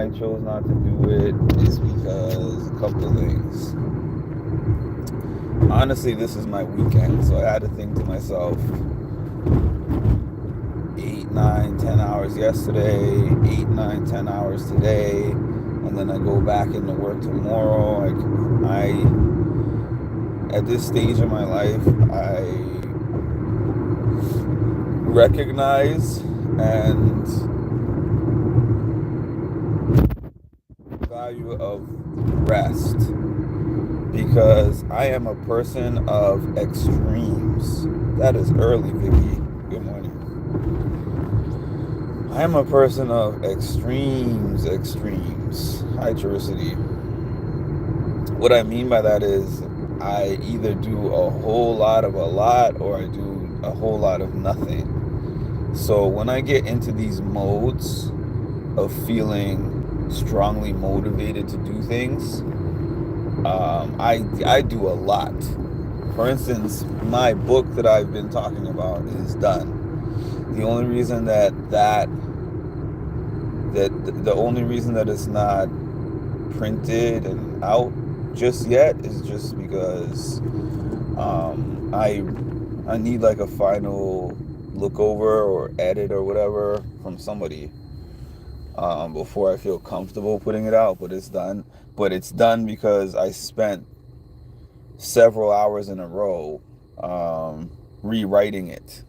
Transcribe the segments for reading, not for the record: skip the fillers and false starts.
I chose not to do it is because a couple of things. Honestly, this is my weekend, so I had to think to myself, 8, 9, 10 hours yesterday, 8, 9, 10 hours today, and then I go back into work tomorrow. At this stage of my life, I recognize and value of rest because I am a person of extremes. That is early, Vicky. Good morning. I am a person of extremes. High Tricity. What I mean by that is I either do a whole lot of a lot or I do a whole lot of nothing. So when I get into these modes of feeling strongly motivated to do things, I do a lot. For instance, my book that I've been talking about is done. The only reason the only reason that it's not printed and out just yet is just because I need like a final look over or edit or whatever from somebody before I feel comfortable putting it out. But it's done. But it's done because I spent several hours in a row rewriting it.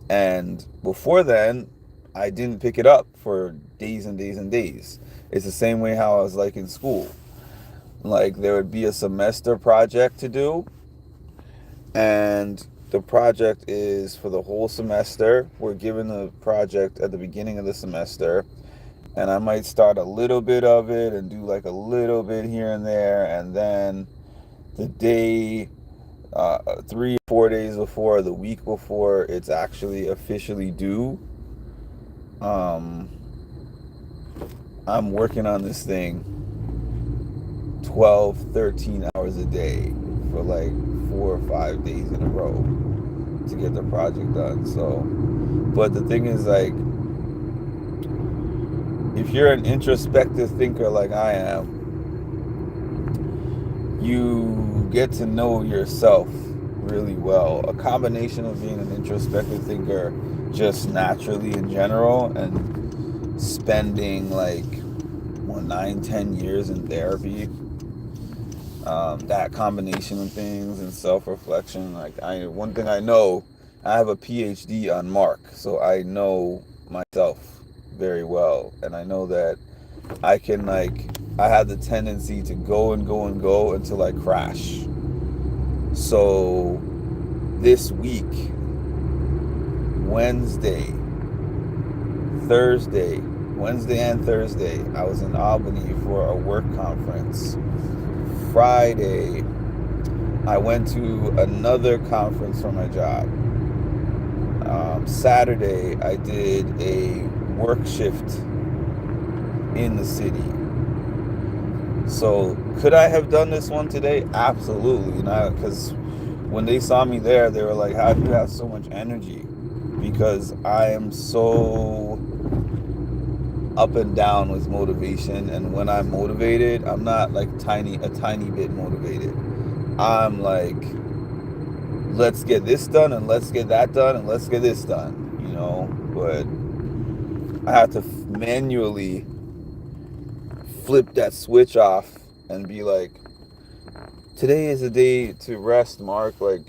And before then, I didn't pick it up for days and days and days. It's the same way how I was like in school. Like there would be a semester project to do, and the project is for the whole semester. We're given the project at the beginning of the semester, and I might start a little bit of it and do like a little bit here and there, and then the day 3 or 4 days before, the week before it's actually officially due, um, I'm working on this thing 12, 13 hours a day for like 4 or 5 days in a row to get the project done. So, but the thing is, like, if you're an introspective thinker like I am, you get to know yourself really well. A combination of being an introspective thinker just naturally in general and spending like 9, 10 years in therapy, that combination of things and self-reflection. Like one thing I know, I have a PhD on Mark, so I know myself very well, and I know that I have the tendency to go and go and go until I crash. So this week, Wednesday and Thursday, I was in Albany for a work conference. Friday, I went to another conference for my job. Saturday, I did a work shift in the city. So could I have done this one today? Absolutely. Because when they saw me there, they were like, how do you have so much energy? Because I am so up and down with motivation, and when I'm motivated, I'm not like a tiny bit motivated. I'm like, let's get this done and let's get that done and let's get this done, but I have to manually flip that switch off and be like, today is a day to rest, Mark. Like,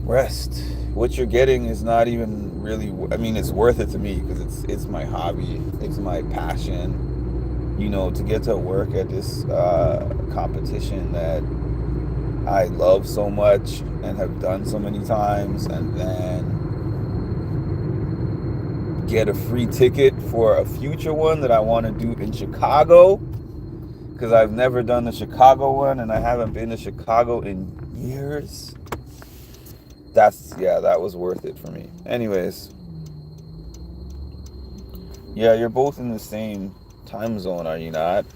rest. What you're getting is not even really, I mean, it's worth it to me because it's my hobby, it's my passion, to get to work at this competition that I love so much and have done so many times, and then get a free ticket for a future one that I want to do in Chicago, because I've never done the Chicago one and I haven't been to Chicago in years. That was worth it for me. Anyways, yeah, you're both in the same time zone, are you not?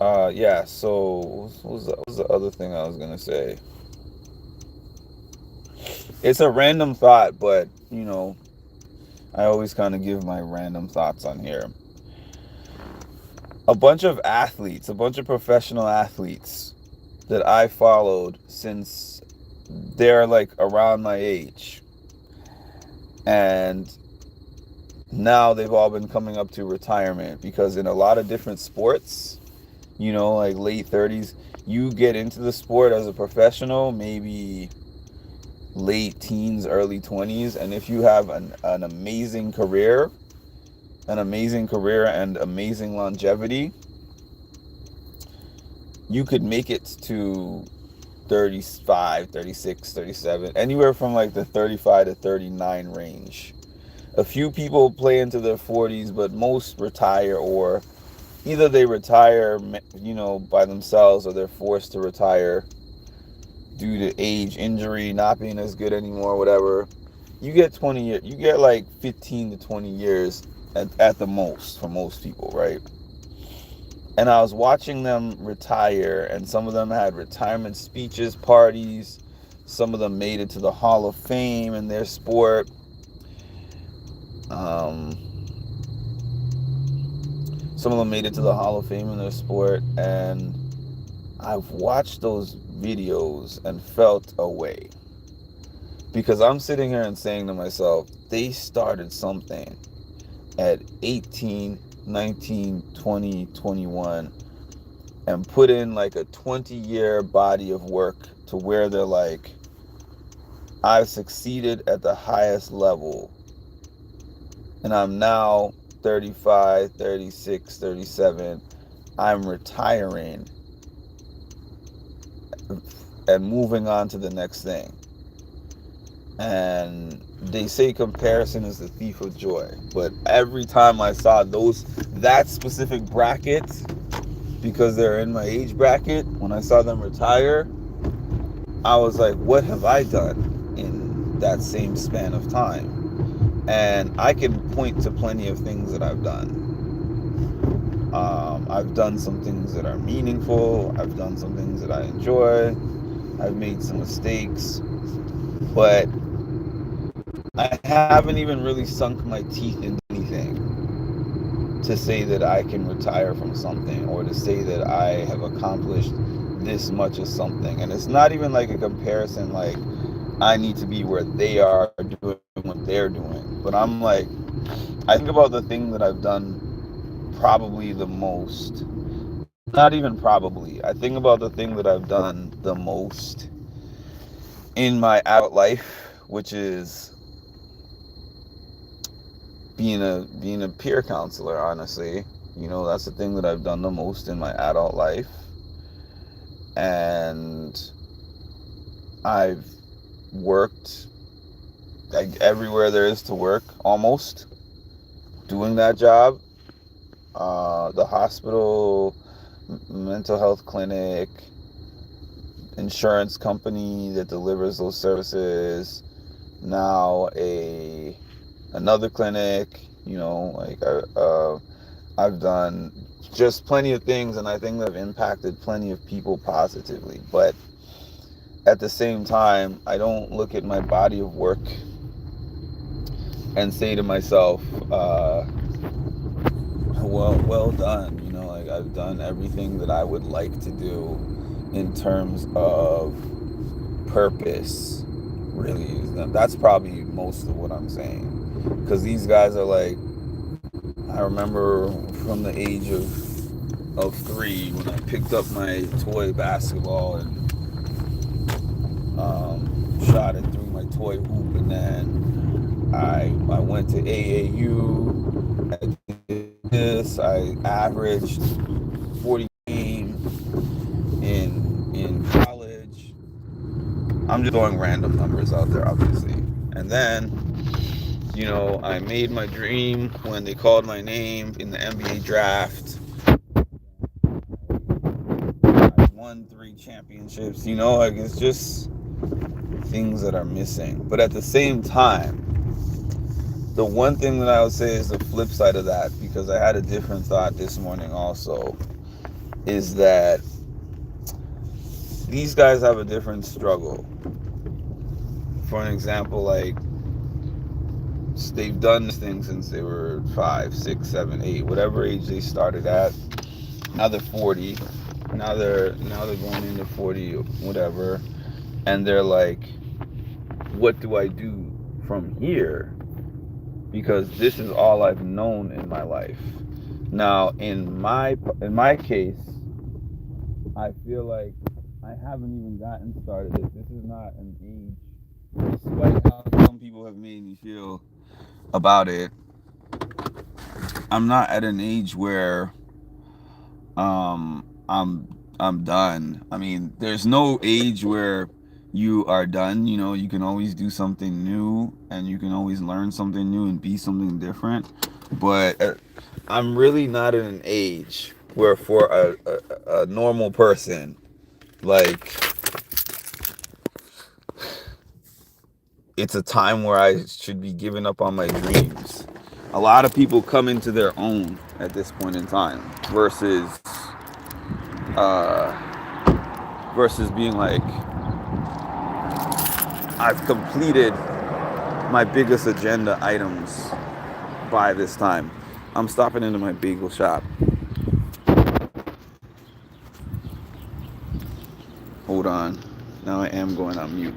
Yeah, so what was the other thing I was gonna say? It's a random thought, but I always kind of give my random thoughts on here. A bunch of athletes, a bunch of professional athletes that I followed since they're like around my age. And now they've all been coming up to retirement, because in a lot of different sports, like late 30s, you get into the sport as a professional, maybe late teens, early 20s. And if you have an amazing career, and amazing longevity, you could make it to 35, 36, 37, anywhere from like the 35 to 39 range. A few people play into their 40s, but most retire, or either they retire, by themselves, or they're forced to retire due to age, injury, not being as good anymore, whatever. You get 20 years, you get like 15 to 20 years at the most for most people, right? And I was watching them retire, and some of them had retirement speeches, parties. Some of them made it to the Hall of Fame in their sport. Some of them made it to the Hall of Fame in their sport, and I've watched those videos and felt a way. Because I'm sitting here and saying to myself, they started something at 18, 19, 20, 21, and put in like a 20-year body of work to where they're like, I've succeeded at the highest level, and I'm now 35, 36, 37. I'm retiring and moving on to the next thing. And they say comparison is the thief of joy. But every time I saw that specific bracket, because they're in my age bracket, when I saw them retire, I was like, what have I done in that same span of time? And I can point to plenty of things that I've done. I've done some things that are meaningful. I've done some things that I enjoy. I've made some mistakes. But I haven't even really sunk my teeth into anything to say that I can retire from something, or to say that I have accomplished this much of something. And it's not even like a comparison like I need to be where they are doing what they're doing. But I'm like, I think about the thing that I've done probably the most. Not even probably. I think about the thing that I've done the most in my adult life, which is being a peer counselor. Honestly, that's the thing that I've done the most in my adult life. And I've worked like everywhere there is to work, almost, doing that job. The hospital, mental health clinic, insurance company that delivers those services, now another clinic. I've done just plenty of things, and I think that I've impacted plenty of people positively. But at the same time, I don't look at my body of work and say to myself, well done. Like, I've done everything that I would like to do in terms of purpose. Really, that's probably most of what I'm saying. Because these guys are like, I remember from the age of 3 when I picked up my toy basketball and shot it through my toy hoop, and then I went to AAU. I did this. I averaged 40 games in college. I'm just throwing random numbers out there, obviously. And then, I made my dream when they called my name in the NBA draft. I won 3 championships. Like, it's just things that are missing. But at the same time, the one thing that I would say is the flip side of that, because I had a different thought this morning also, is that these guys have a different struggle. For an example, like, they've done this thing since they were 5, 6, 7, 8, whatever age they started at. Now they're 40. Now they're going into 40, whatever, and they're like, what do I do from here? Because this is all I've known in my life. Now, in my case, I feel like I haven't even gotten started. This is not an age, despite how some people have made me feel about it. I'm not at an age where I'm done. I mean, there's no age where you are done. You can always do something new, and you can always learn something new and be something different. But I'm really not at an age where, for a normal person, like, it's a time where I should be giving up on my dreams. A lot of people come into their own at this point in time, uh, versus being like, I've completed my biggest agenda items by this time. I'm stopping into my bagel shop. Hold on. Now I am going on mute.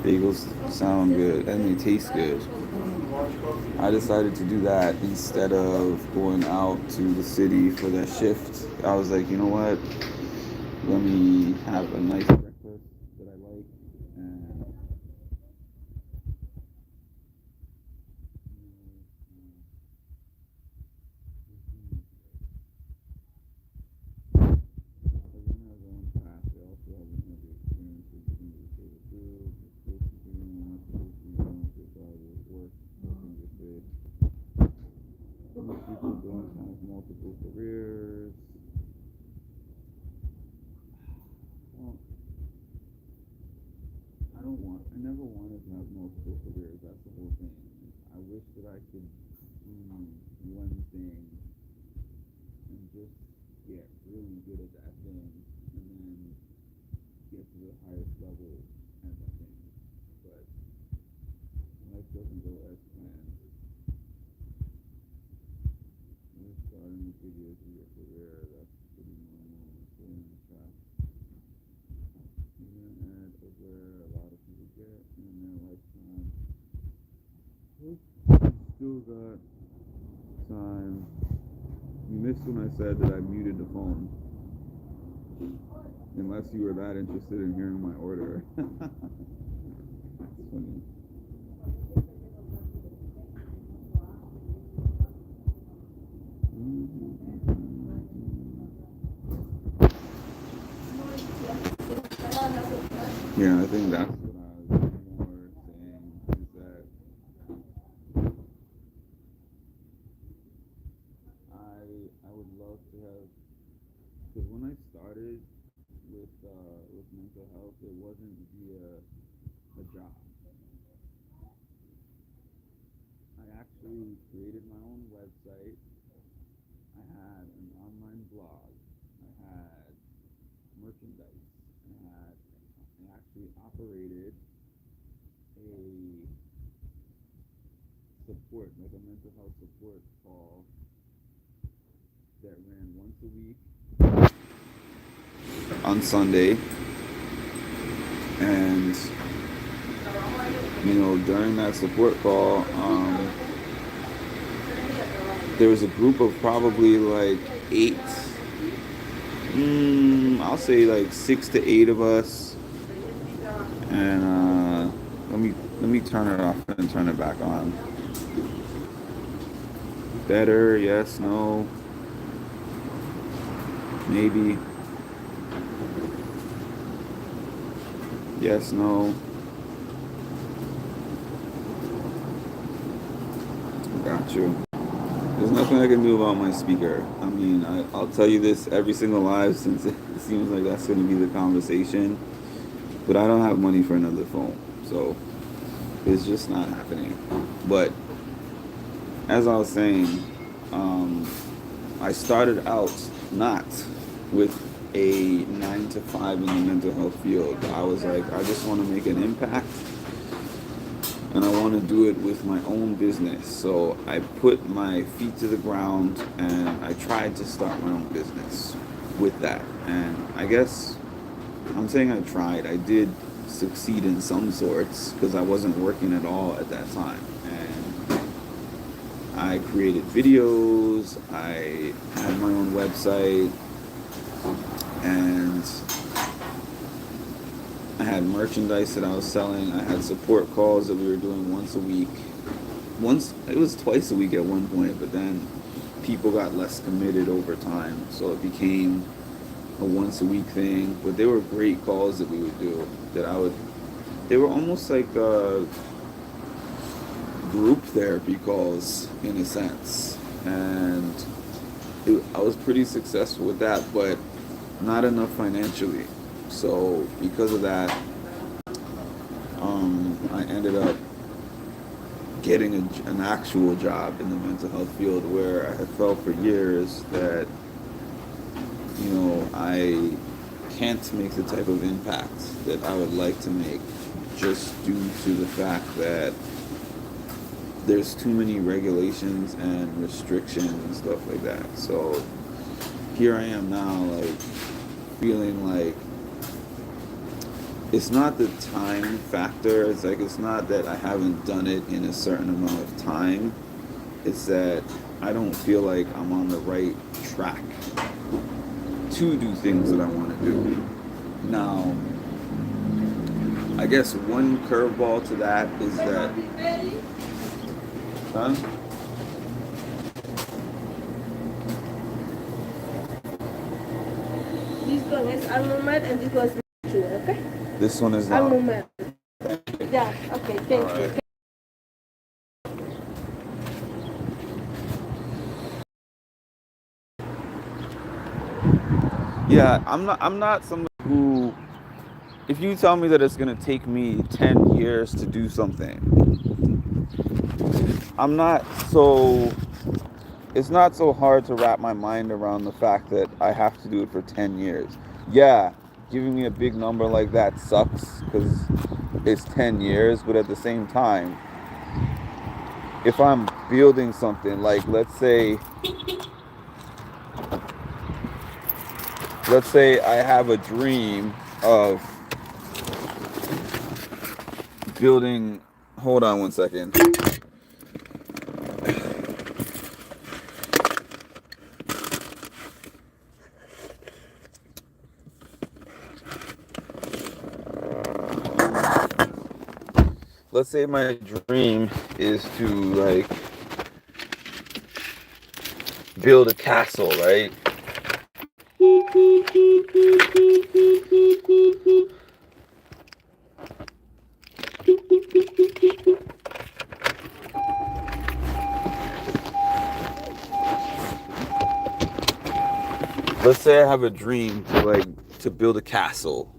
Bagels sound good and they taste good. I decided to do that instead of going out to the city for that shift. I was like, you know what? Let me have a nice breakfast that I like, and everyone has their own path. They also have another experience of getting to pay the bills, you're supposed to be doing, you're not supposed to be doing, your job, your work, nothing to say. with people doing kind of multiple careers. Well, I never wanted to have multiple careers. That's the whole thing. I wish that I could do one thing and just get really good at that thing and then get to the highest level at that thing. But life doesn't go as planned. You're starting to figure out your career, that's pretty normal. Stay on track. Even at where a lot of people get in their lifetime. Still got time. You missed when I said that I muted the phone. Unless you were that interested in hearing my order. That's funny. Yeah, I think that's what I was more saying is that I would love to have, because when I started with mental health, it wasn't via a job. I actually created my own website. I had an online blog. I had merchandise. I actually operated a support, like a mental health support call that ran once a week on Sunday. And, during that support call, there was a group of probably like 8, I'll say like 6 to 8 of us. And let me turn it off and turn it back on. Better, yes, no, maybe, yes, no. Got you. There's nothing I can do about my speaker. I mean, I'll tell you this every single live since it seems like that's going to be the conversation. But I don't have money for another phone. So it's just not happening. But as I was saying, I started out not with a 9 to 5 in the mental health field. I was like, I just want to make an impact. And I want to do it with my own business. So I put my feet to the ground and I tried to start my own business with that. And I guess I'm saying I tried. I did succeed in some sorts because I wasn't working at all at that time. And I created videos. I had my own website. And I had merchandise that I was selling. I had support calls that we were doing once a week. It was twice a week at one point, but then people got less committed over time, so it became a once a week thing. But they were great calls that we would do. They were almost like group therapy calls in a sense, and I was pretty successful with that, but not enough financially. So because of that, I ended up getting an actual job in the mental health field where I had felt for years that, I can't make the type of impact that I would like to make just due to the fact that there's too many regulations and restrictions and stuff like that. So here I am now, like, feeling like it's not the time factor. It's like, it's not that I haven't done it in a certain amount of time. It's that I don't feel like I'm on the right track to do things that I want to do. Now, I guess one curveball to that is that, huh? This one is Al-Mumad and this was okay? This one is not. Al-Mumad. Yeah, okay, thank you. Yeah, I'm not someone who, if you tell me that it's going to take me 10 years to do something, I'm not so it's not so hard to wrap my mind around the fact that I have to do it for 10 years. Yeah, giving me a big number like that sucks cuz it's 10 years, but at the same time, if I'm building something, like let's say I have a dream of building, hold on one second. Let's say my dream is to like build a castle, right? Let's say I have a dream to build a castle,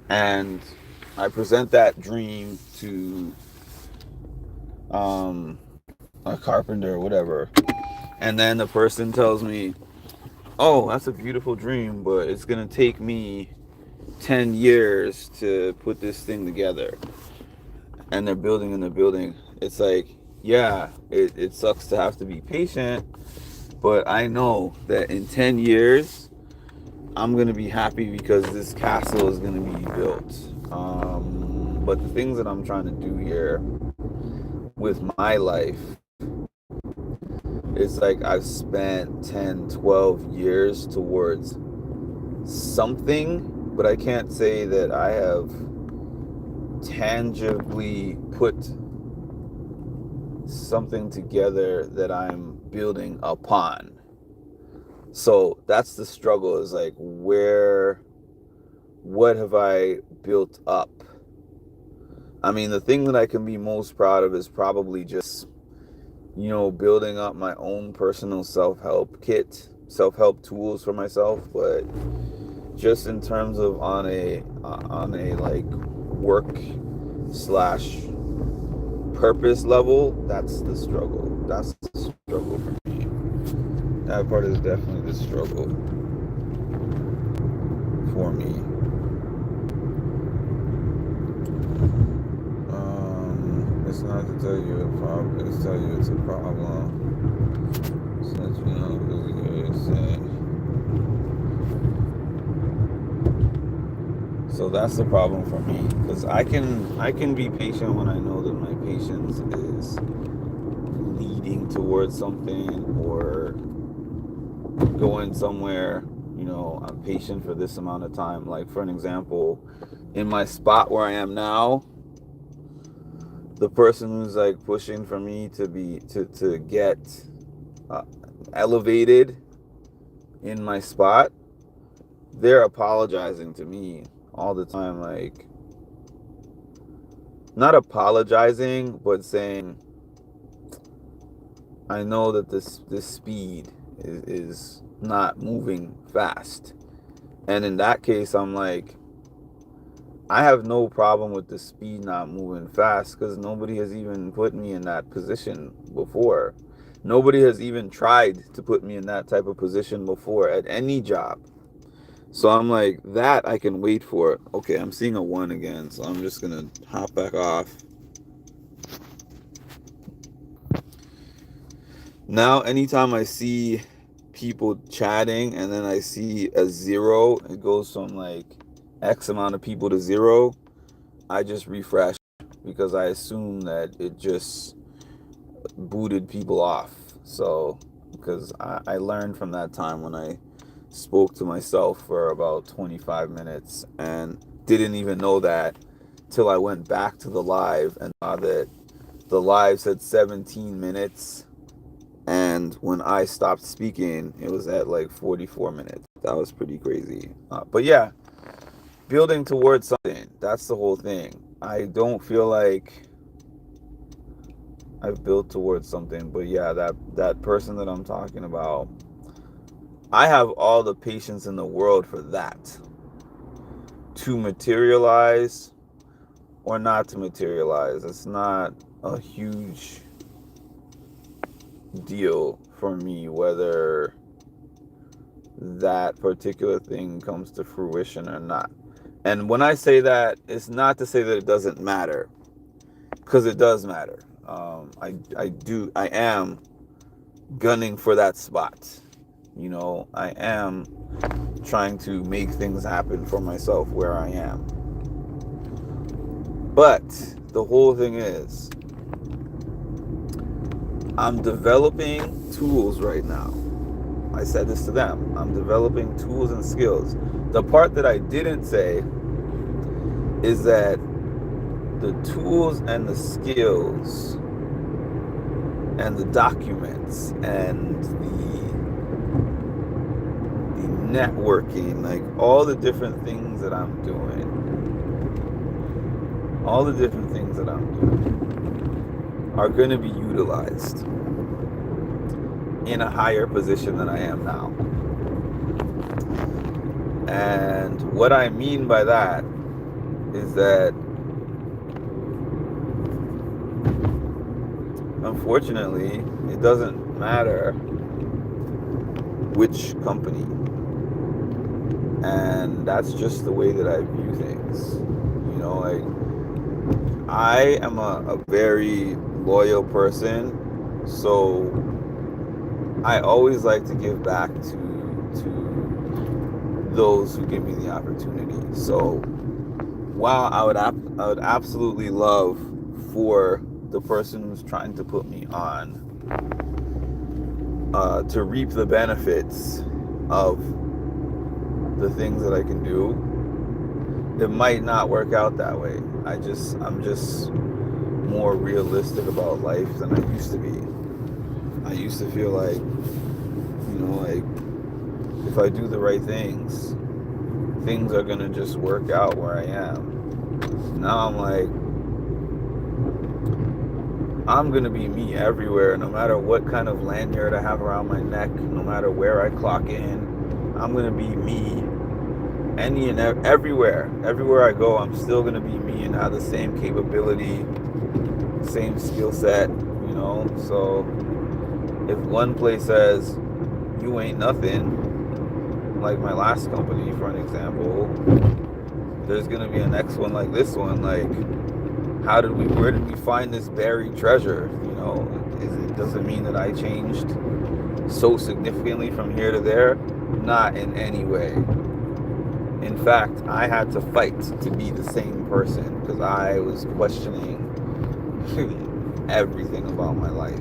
and I present that dream to a carpenter or whatever, and then the person tells me, "Oh, that's a beautiful dream, but it's gonna take me 10 years to put this thing together." And they're building and they're building. It's like, yeah, it sucks to have to be patient, but I know that in 10 years I'm gonna be happy because this castle is gonna be built. But the things that I'm trying to do here with my life, it's like I've spent 10, 12 years towards something, but I can't say that I have tangibly put something together that I'm building upon. So that's the struggle, is like, what have I built up? I mean, the thing that I can be most proud of is probably just, building up my own personal self-help tools for myself. But just in terms of on a like work slash purpose level, that's the struggle. That's the struggle for me. That part is definitely the struggle for me. It's not to tell you a problem, it's to tell you it's a problem. So that you know really what you're saying. So that's the problem for me, because I can be patient when I know that my patience is leading towards something or going somewhere. I'm patient for this amount of time. Like, for an example, in my spot where I am now, the person who's like pushing for me to get uh, elevated in my spot, they're apologizing to me all the time. Like, not apologizing, but saying, I know that this speed is not moving fast. And in that case, I'm like, I have no problem with the speed not moving fast, because nobody has even put me in that position before. Nobody has even tried to put me in that type of position before at any job. So I'm like, that I can wait for. Okay, I'm seeing a 1 again, so I'm just going to hop back off. Now, anytime I see people chatting and then I see a 0, it goes from like X amount of people to 0, I just refresh, because I assume that it just booted people off. So, because I learned from that time when I spoke to myself for about 25 minutes and didn't even know that till I went back to the live and saw that the live said 17 minutes. And when I stopped speaking, it was at like 44 minutes. That was pretty crazy. But yeah, building towards something. That's the whole thing. I don't feel like I've built towards something. But yeah, that person that I'm talking about, I have all the patience in the world for that to materialize or not to materialize. It's not a huge deal for me whether that particular thing comes to fruition or not. And when I say that, it's not to say that it doesn't matter, because it does matter. I am gunning for that spot. I am trying to make things happen for myself where I am. But the whole thing is, I'm developing tools right now. I said this to them. I'm developing tools and skills. The part that I didn't say is that the tools and the skills and the documents and the networking, like all the different things that I'm doing, are going to be utilized in a higher position than I am now. And what I mean by that is that, unfortunately, it doesn't matter which company. And that's just the way that I view things. I am a very loyal person, so I always like to give back to those who give me the opportunity. So while I would absolutely love for the person who's trying to put me on to reap the benefits of the things that I can do, it might not work out that way. I'm just more realistic about life than I used to be. I used to feel like, if I do the right things are gonna just work out where I am. Now I'm like, I'm gonna be me everywhere, no matter what kind of lanyard I have around my neck, no matter where I clock in. I'm gonna be me everywhere I go. I'm still gonna be me and have the same capability, same skill set, so if one place says you ain't nothing, like my last company for an example, there's gonna be a next one like this one. Like, where did we find this buried treasure? Does it mean that I changed so significantly from here to there? Not in any way. In fact, I had to fight to be the same person because I was questioning everything about my life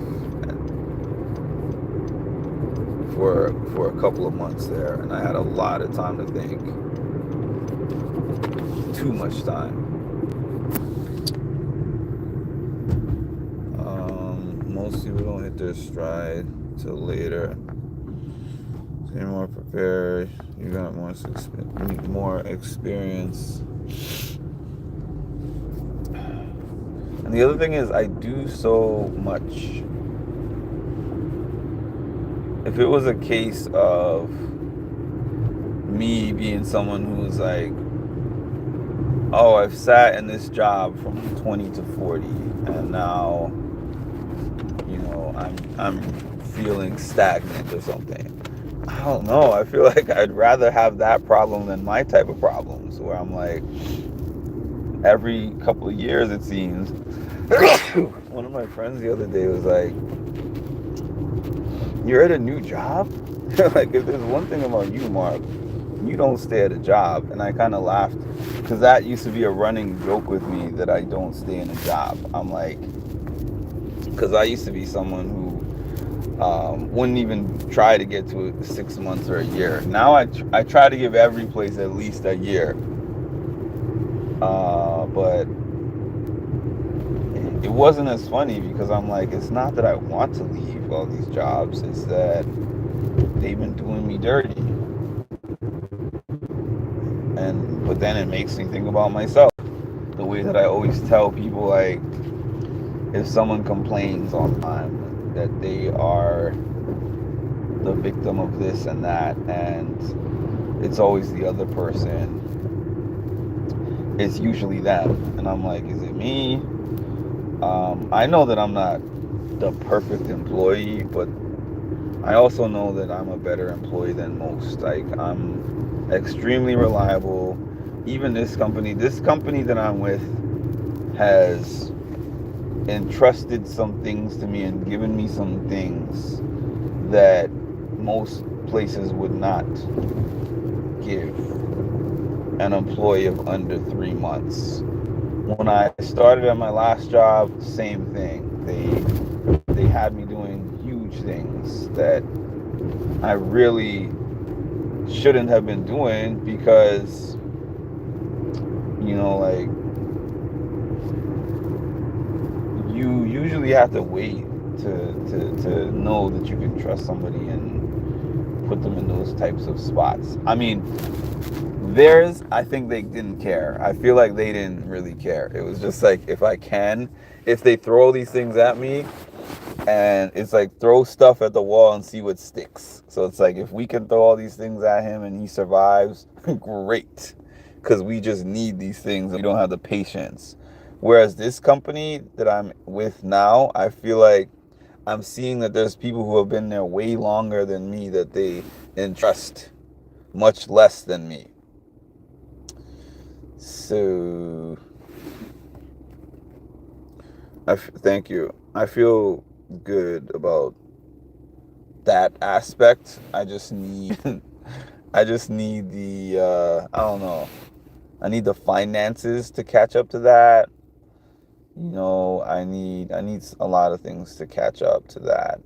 for a couple of months there, and I had a lot of time to think. Too much time. Most people don't hit their stride till later. So you're more prepared. You got more experience. And the other thing is, I do so much. If it was a case of me being someone who's like, oh, I've sat in this job from 20 to 40, and now, I'm feeling stagnant or something. I don't know. I feel like I'd rather have that problem than my type of problems, where I'm like, every couple of years it seems. One of my friends the other day was like, you're at a new job? Like, if there's one thing about you, Mark, you don't stay at a job. And I kind of laughed, because that used to be a running joke with me, that I don't stay in a job. I'm like, because I used to be someone who wouldn't even try to get to 6 months or a year. Now I try to give every place at least a year. But it wasn't as funny, because I'm like, it's not that I want to leave all these jobs, it's that they've been doing me dirty. But then it makes me think about myself. The way that I always tell people, like, if someone complains online that they are the victim of this and that, and it's always the other person, it's usually them. And I'm like, is it me? I know that I'm not the perfect employee, but I also know that I'm a better employee than most. Like, I'm extremely reliable. Even this company that I'm with has entrusted some things to me and given me some things that most places would not give an employee of under 3 months. When I started at my last job, same thing. They had me doing huge things that I really shouldn't have been doing because, like, you usually have to wait to know that you can trust somebody and put them in those types of spots. I mean, I think they didn't care. I feel like they didn't really care. It was just like, if they throw these things at me, and it's like, throw stuff at the wall and see what sticks. So it's like, if we can throw all these things at him and he survives, great, because we just need these things and we don't have the patience. Whereas this company that I'm with now, I feel like I'm seeing that there's people who have been there way longer than me that they entrust much less than me. So thank you. I feel good about that aspect. I just need I just need the I don't know. I need the finances to catch up to that. I need a lot of things to catch up to that.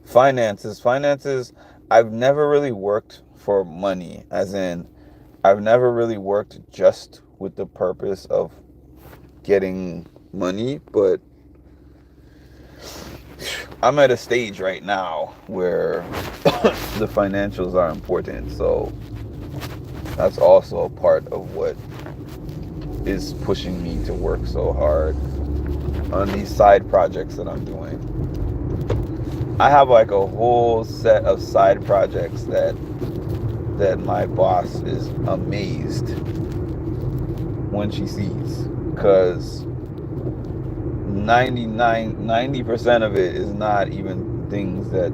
Finances. I've never really worked for money, as in I've never really worked just with the purpose of getting money, but I'm at a stage right now where the financials are important. So that's also a part of what is pushing me to work so hard on these side projects that I'm doing. I have like a whole set of side projects that my boss is amazed when she sees, because 90% of it is not even things that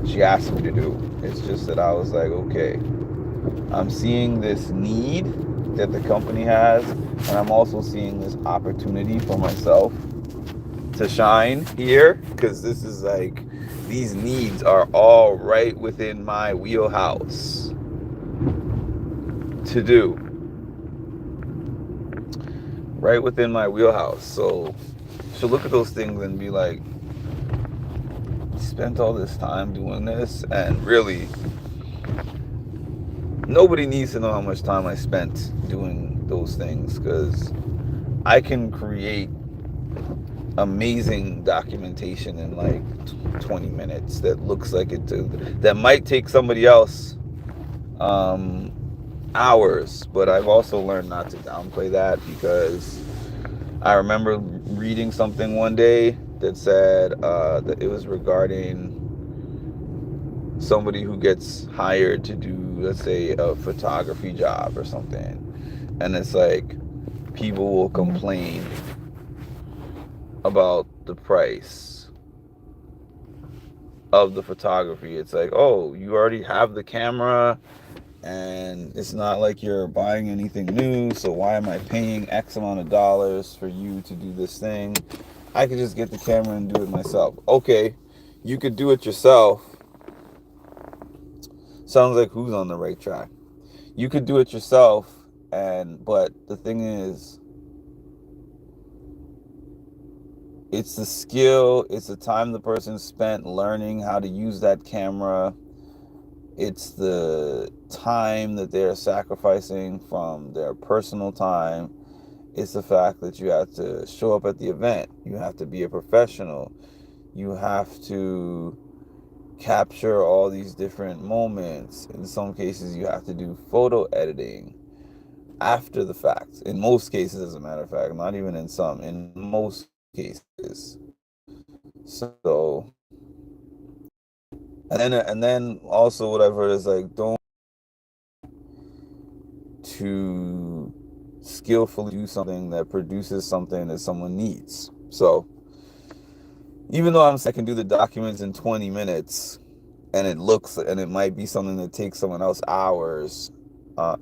she asked me to do. It's just that I was like, okay, I'm seeing this need that the company has, and I'm also seeing this opportunity for myself to shine here, because this is like, these needs are all right within my wheelhouse to do. Right within my wheelhouse. So she'll look at those things and be like, you spent all this time doing this, and really, nobody needs to know how much time I spent doing those things, because I can create amazing documentation in like 20 minutes that looks like that might take somebody else hours. But I've also learned not to downplay that, because I remember reading something one day that said that it was regarding somebody who gets hired to do, let's say, a photography job or something, and it's like, people will complain about the price of the photography. It's like, oh, you already have the camera, and it's not like you're buying anything new, so why am I paying X amount of dollars for you to do this thing? I could just get the camera and do it myself. Okay, you could do it yourself. Sounds like who's on the right track. You could do it yourself, but the thing is, it's the skill, it's the time the person spent learning how to use that camera. It's the time that they're sacrificing from their personal time. It's the fact that you have to show up at the event. You have to be a professional. You have to capture all these different moments. In some cases, you have to do photo editing. after the fact. In most cases, as a matter of fact, not even in some, in most cases. So, and then also what I've heard is like, don't to skillfully do something that produces something that someone needs. So even though I can do the documents in 20 minutes, and it might be something that takes someone else hours,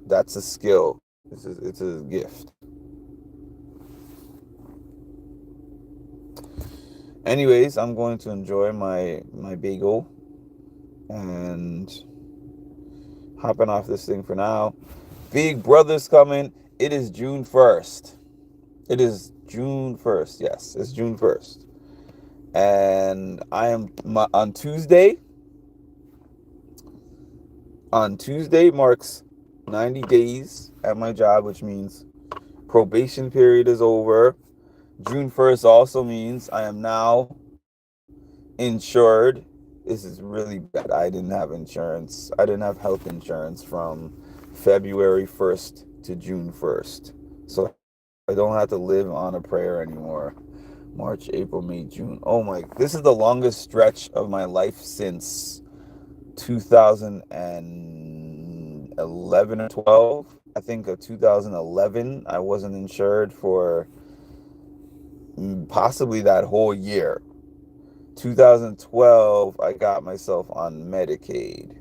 that's a skill. It's a gift. Anyways, I'm going to enjoy my bagel and hopping off this thing for now. Big Brother's coming. It is June 1st. It is June 1st. Yes, it's June 1st. And I am on Tuesday. On Tuesday marks 90 days at my job, which means probation period is over. June 1st also means I am now insured. This is really bad. I didn't have insurance. I didn't have health insurance from February 1st to June 1st. So I don't have to live on a prayer anymore. March, April, May, June. Oh my, this is the longest stretch of my life since 2011 or 12. I think of 2011, I wasn't insured for possibly that whole year. 2012, I got myself on Medicaid.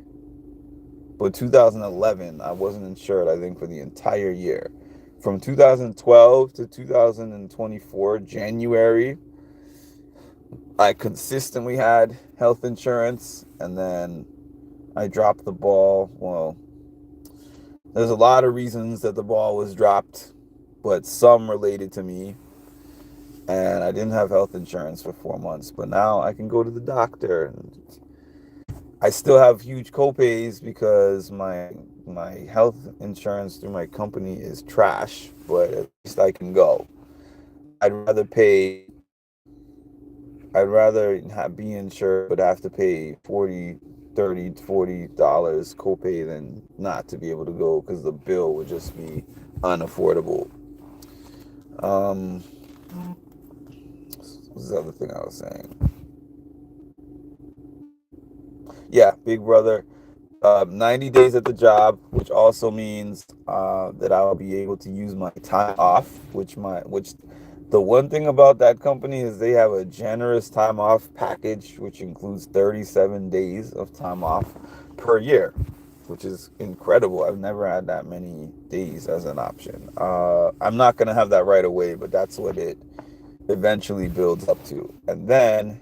But 2011, I wasn't insured, I think, for the entire year. From 2012 to 2024, January, I consistently had health insurance, and then I dropped the ball. Well, there's a lot of reasons that the ball was dropped, but some related to me. And I didn't have health insurance for 4 months, but now I can go to the doctor. I still have huge copays because my health insurance through my company is trash, but at least I can go. I'd rather pay. I'd rather be insured, but have to pay 40, 30, $40 copay than not to be able to go because the bill would just be unaffordable. What's the other thing I was saying? Yeah, Big Brother. 90 days at the job, which also means that I'll be able to use my time off, which the one thing about that company is they have a generous time off package, which includes 37 days of time off per year, which is incredible. I've never had that many days as an option. I'm not going to have that right away, but that's what it eventually builds up to. And then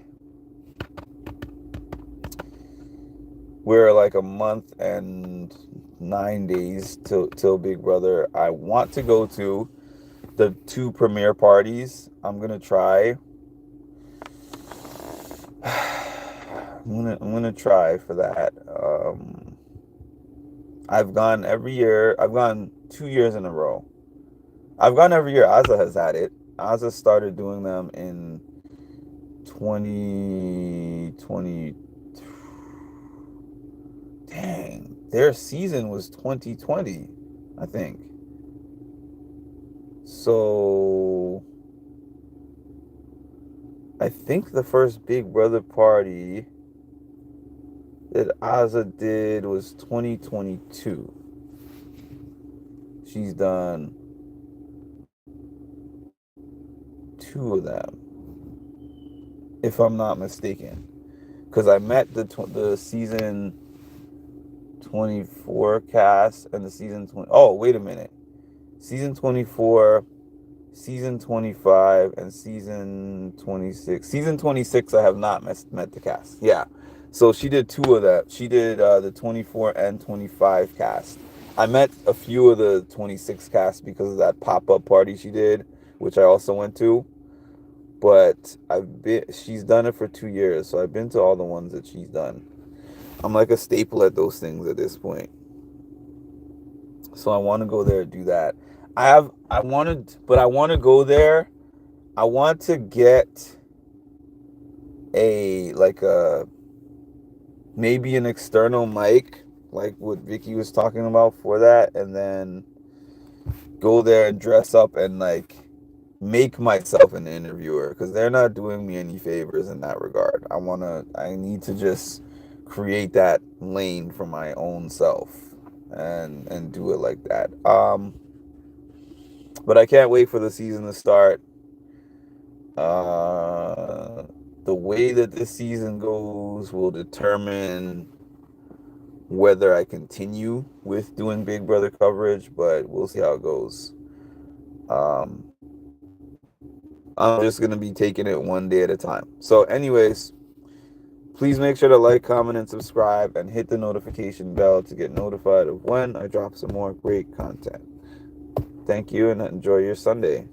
we're like a month and 9 days till Big Brother. I want to go to the 2 premiere parties. I'm gonna try. I'm gonna try for that. I've gone every year. I've gone 2 years in a row. I've gone every year. Ozza has had it. Ozza started doing them in 2020. Dang, their season was 2020, I think. So I think the first Big Brother party that Ozza did was 2022. She's done 2 of them, if I'm not mistaken. Because I met the season 24 cast and the season 20. Oh, wait a minute. Season 24, season 25, and season 26. Season 26, I have not met the cast. Yeah. So she did 2 of that. She did the 24 and 25 cast. I met a few of the 26 cast because of that pop-up party she did, which I also went to. But she's done it for 2 years, so I've been to all the ones that she's done. I'm like a staple at those things at this point. So I want to go there and do that. I want to go there. I want to get maybe an external mic, like what Vicky was talking about for that, and then go there and dress up and like make myself an interviewer, because they're not doing me any favors in that regard. I need to just create that lane for my own self and do it like that. But I can't wait for the season to start. Uh, the way that this season goes will determine whether I continue with doing Big Brother coverage, but we'll see how it goes. Um, I'm just going to be taking it one day at a time. So, anyways, please make sure to like, comment, and subscribe, and hit the notification bell to get notified of when I drop some more great content. Thank you, and enjoy your Sunday.